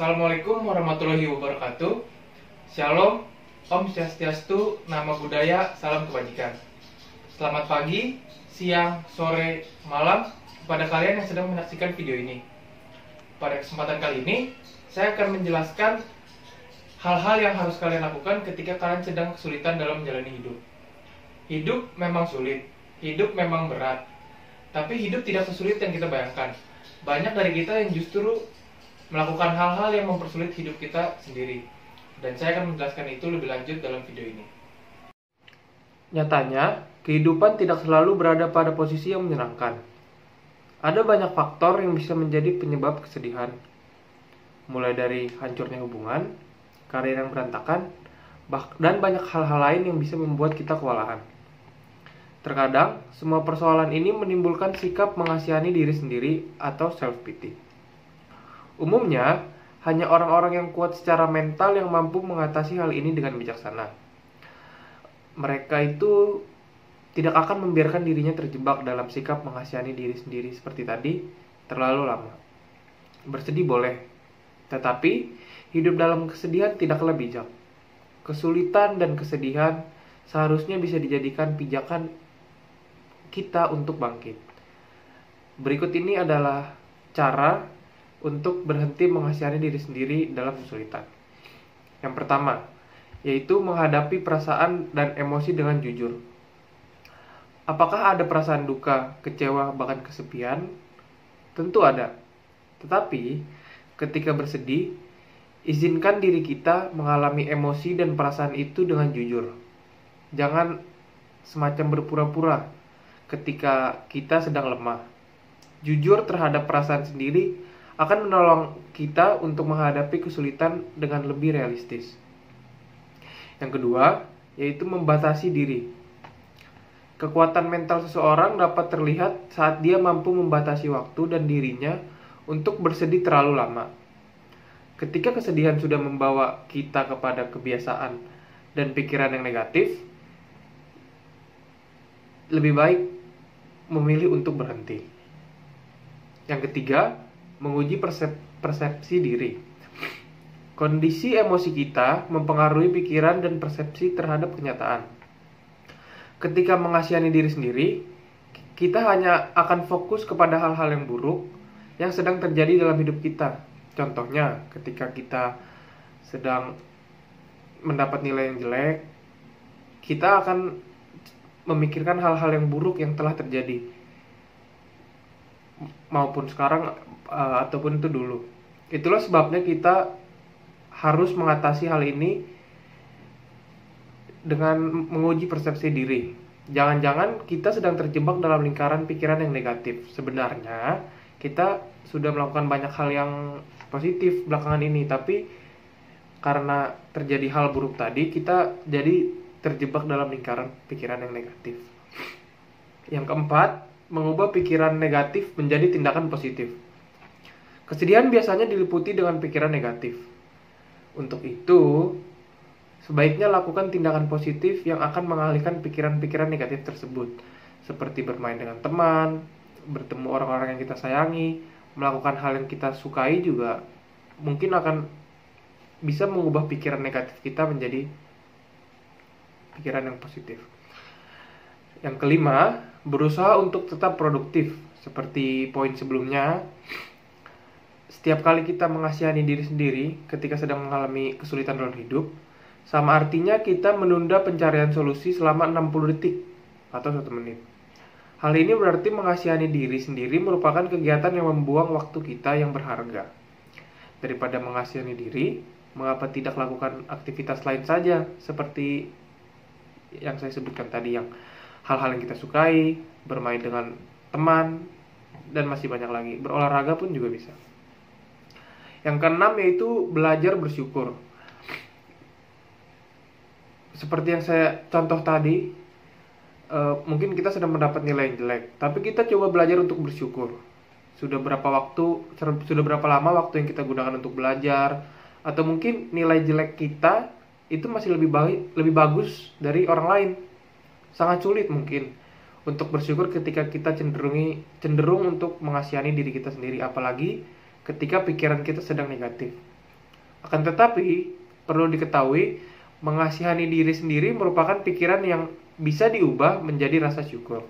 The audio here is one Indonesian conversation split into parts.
Assalamualaikum warahmatullahi wabarakatuh. Shalom, Om Swastiastu, Namo Buddhaya, salam kebajikan. Selamat pagi, siang, sore, malam kepada kalian yang sedang menyaksikan video ini. Pada kesempatan kali ini, saya akan menjelaskan hal-hal yang harus kalian lakukan ketika kalian sedang kesulitan dalam menjalani hidup. Hidup memang sulit, hidup memang berat, tapi hidup tidak sesulit yang kita bayangkan. Banyak dari kita yang justru melakukan hal-hal yang mempersulit hidup kita sendiri. Dan saya akan menjelaskan itu lebih lanjut dalam video ini. Nyatanya, kehidupan tidak selalu berada pada posisi yang menyenangkan. Ada banyak faktor yang bisa menjadi penyebab kesedihan. Mulai dari hancurnya hubungan, karir yang berantakan, dan banyak hal-hal lain yang bisa membuat kita kewalahan. Terkadang, semua persoalan ini menimbulkan sikap mengasihani diri sendiri atau self-pity. Umumnya, hanya orang-orang yang kuat secara mental yang mampu mengatasi hal ini dengan bijaksana. Mereka itu tidak akan membiarkan dirinya terjebak dalam sikap mengasihani diri sendiri seperti tadi terlalu lama. Bersedih boleh, tetapi hidup dalam kesedihan tidaklah bijak. Kesulitan dan kesedihan seharusnya bisa dijadikan pijakan kita untuk bangkit. Berikut ini adalah cara untuk berhenti mengasihani diri sendiri dalam kesulitan. Yang pertama, yaitu menghadapi perasaan dan emosi dengan jujur. Apakah ada perasaan duka, kecewa, bahkan kesepian? Tentu ada. Tetapi, ketika bersedih, izinkan diri kita mengalami emosi dan perasaan itu dengan jujur. Jangan semacam berpura-pura ketika kita sedang lemah. Jujur terhadap perasaan sendiri akan menolong kita untuk menghadapi kesulitan dengan lebih realistis. Yang kedua, yaitu membatasi diri. Kekuatan mental seseorang dapat terlihat saat dia mampu membatasi waktu dan dirinya untuk bersedih terlalu lama. Ketika kesedihan sudah membawa kita kepada kebiasaan dan pikiran yang negatif, lebih baik memilih untuk berhenti. Yang ketiga, menguji persepsi diri. Kondisi emosi kita mempengaruhi pikiran dan persepsi terhadap kenyataan. Ketika mengasihani diri sendiri, kita hanya akan fokus kepada hal-hal yang buruk yang sedang terjadi dalam hidup kita. Contohnya, ketika kita sedang mendapat nilai yang jelek, kita akan memikirkan hal-hal yang buruk yang telah terjadi, maupun sekarang ataupun itu dulu. Itulah sebabnya kita harus mengatasi hal ini dengan menguji persepsi diri. Jangan-jangan kita sedang terjebak dalam lingkaran pikiran yang negatif. Sebenarnya kita sudah melakukan banyak hal yang positif belakangan ini, tapi karena terjadi hal buruk tadi, kita jadi terjebak dalam lingkaran pikiran yang negatif. Yang keempat, mengubah pikiran negatif menjadi tindakan positif. Kesedihan biasanya diliputi dengan pikiran negatif. Untuk itu, sebaiknya lakukan tindakan positif yang akan mengalihkan pikiran-pikiran negatif tersebut, seperti bermain dengan teman, bertemu orang-orang yang kita sayangi, melakukan hal yang kita sukai juga mungkin akan bisa mengubah pikiran negatif kita menjadi pikiran yang positif. Yang kelima, berusaha untuk tetap produktif. Seperti poin sebelumnya, setiap kali kita mengasihani diri sendiri ketika sedang mengalami kesulitan dalam hidup, sama artinya kita menunda pencarian solusi selama 60 detik atau 1 menit. Hal ini berarti mengasihani diri sendiri merupakan kegiatan yang membuang waktu kita yang berharga. Daripada mengasihani diri, mengapa tidak lakukan aktivitas lain saja seperti yang saya sebutkan tadi, yang hal-hal yang kita sukai, bermain dengan teman, dan masih banyak lagi. Berolahraga pun juga bisa. Yang keenam yaitu belajar bersyukur. Seperti yang saya contoh tadi, mungkin kita sedang mendapat nilai yang jelek, tapi kita coba belajar untuk bersyukur. Sudah berapa lama waktu yang kita gunakan untuk belajar, atau mungkin nilai jelek kita itu masih lebih bagus dari orang lain. Sangat sulit mungkin untuk bersyukur ketika kita cenderung untuk mengasihani diri kita sendiri, apalagi ketika pikiran kita sedang negatif. Akan tetapi, perlu diketahui, mengasihani diri sendiri merupakan pikiran yang bisa diubah menjadi rasa syukur.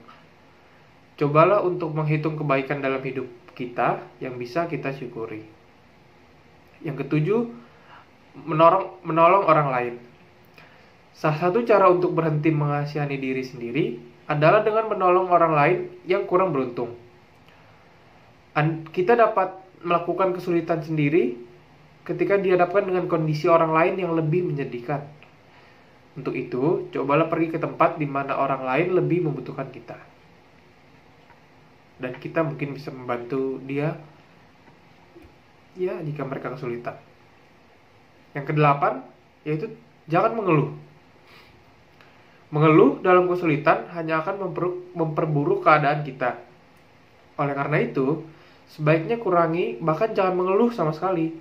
Cobalah untuk menghitung kebaikan dalam hidup kita yang bisa kita syukuri. Yang ketujuh, menolong orang lain. Salah satu cara untuk berhenti mengasihani diri sendiri adalah dengan menolong orang lain yang kurang beruntung. Kita dapat melakukan kesulitan sendiri ketika dihadapkan dengan kondisi orang lain yang lebih menyedihkan. Untuk itu, cobalah pergi ke tempat di mana orang lain lebih membutuhkan kita. Dan kita mungkin bisa membantu dia, ya, jika mereka kesulitan. Yang kedelapan, yaitu jangan mengeluh. Mengeluh dalam kesulitan hanya akan memperburuk keadaan kita. Oleh karena itu, sebaiknya kurangi, bahkan jangan mengeluh sama sekali.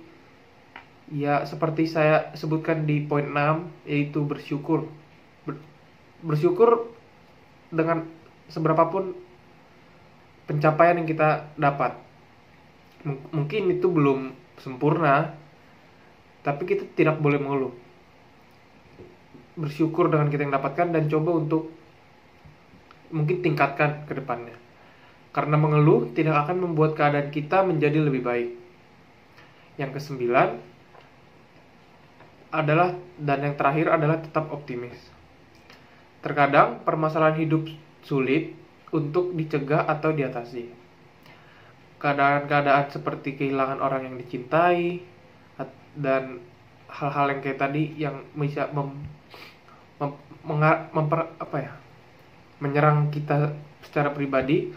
Ya, seperti saya sebutkan di poin 6, yaitu bersyukur. Bersyukur dengan seberapapun pencapaian yang kita dapat. Mungkin itu belum sempurna, tapi kita tidak boleh mengeluh. Bersyukur dengan kita yang dapatkan dan coba untuk mungkin tingkatkan ke depannya. Karena mengeluh tidak akan membuat keadaan kita menjadi lebih baik. Yang kesembilan adalah, dan yang terakhir adalah tetap optimis. Terkadang permasalahan hidup sulit untuk dicegah atau diatasi. Keadaan-keadaan seperti kehilangan orang yang dicintai dan hal-hal yang kayak tadi yang bisa menyerang kita secara pribadi,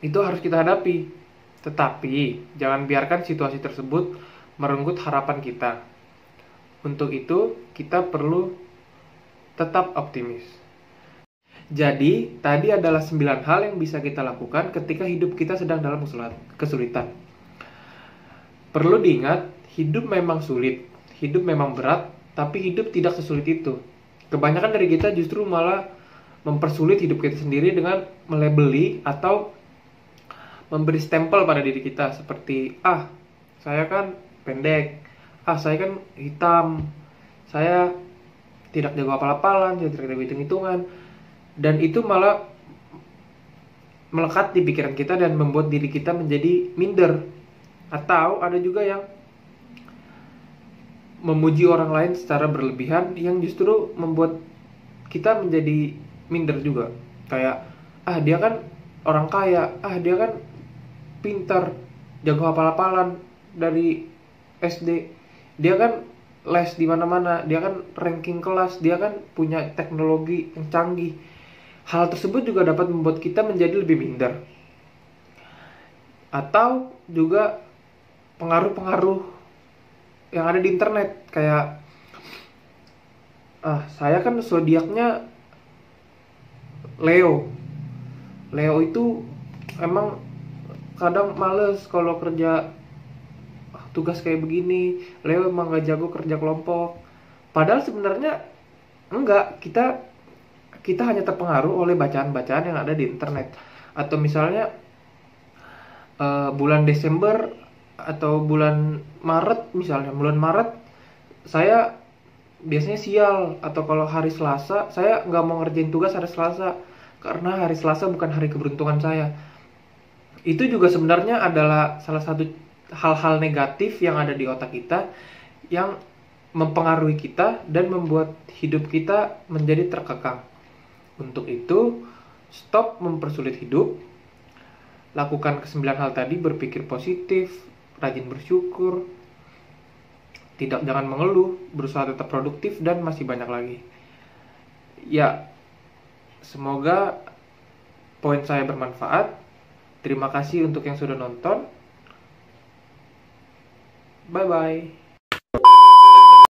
itu harus kita hadapi. Tetapi jangan biarkan situasi tersebut merenggut harapan kita. Untuk itu kita perlu tetap optimis. Jadi tadi adalah 9 hal yang bisa kita lakukan ketika hidup kita sedang dalam kesulitan. Perlu diingat, hidup memang sulit, hidup memang berat, tapi hidup tidak sesulit itu. Kebanyakan dari kita justru malah mempersulit hidup kita sendiri dengan melabeli atau memberi stempel pada diri kita seperti, saya kan pendek, saya kan hitam, saya tidak jago hafal-hafalan, saya tidak jago hitung-hitungan. Dan itu malah melekat di pikiran kita dan membuat diri kita menjadi minder. Atau ada juga yang memuji orang lain secara berlebihan yang justru membuat kita menjadi minder juga. Kayak, dia kan orang kaya, dia kan pintar, jago hafal-hafalan dari SD, dia kan les di mana-mana, dia kan ranking kelas, dia kan punya teknologi yang canggih. Hal tersebut juga dapat membuat kita menjadi lebih minder. Atau juga pengaruh-pengaruh yang ada di internet, kayak saya kan zodiaknya Leo. Leo itu emang kadang males kalau kerja tugas kayak begini. Leo emang gak jago kerja kelompok. Padahal sebenarnya enggak, kita hanya terpengaruh oleh bacaan-bacaan yang ada di internet. Atau misalnya bulan Desember atau bulan Maret, misalnya bulan Maret saya biasanya sial, atau kalau hari Selasa saya nggak mau ngerjain tugas hari Selasa karena hari Selasa bukan hari keberuntungan saya. Itu juga sebenarnya adalah salah satu hal-hal negatif yang ada di otak kita yang mempengaruhi kita dan membuat hidup kita menjadi terkekang. Untuk itu, stop mempersulit hidup. Lakukan ke-9 hal tadi, berpikir positif, rajin bersyukur, jangan mengeluh, berusaha tetap produktif, dan masih banyak lagi. Ya, semoga poin saya bermanfaat. Terima kasih untuk yang sudah nonton. Bye-bye.